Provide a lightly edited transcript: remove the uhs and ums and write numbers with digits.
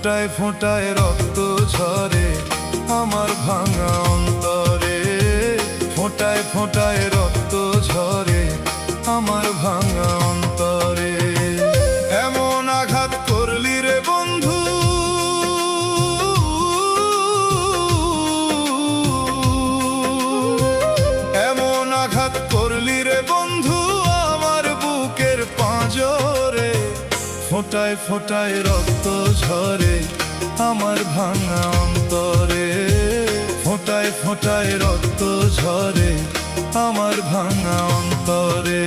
ফোঁটায় ফোঁটায় রক্ত ঝরে আমার ভাঙা অন্তরে, ফোঁটায় ফোঁটায় রক্ত ঝরে আমার ভাঙা অন্তরে। এমন আঘাত করলি রে বন্ধু, এমন আঘাত করলি রে বন্ধু আমার বুকের পাঁজরে, ফোঁটায় ফোঁটায় রক্ত ঝরে আমার ভাঙা অন্তরে, ফোঁটায় ফোঁটায় রক্ত ঝরে আমার ভাঙা অন্তরে।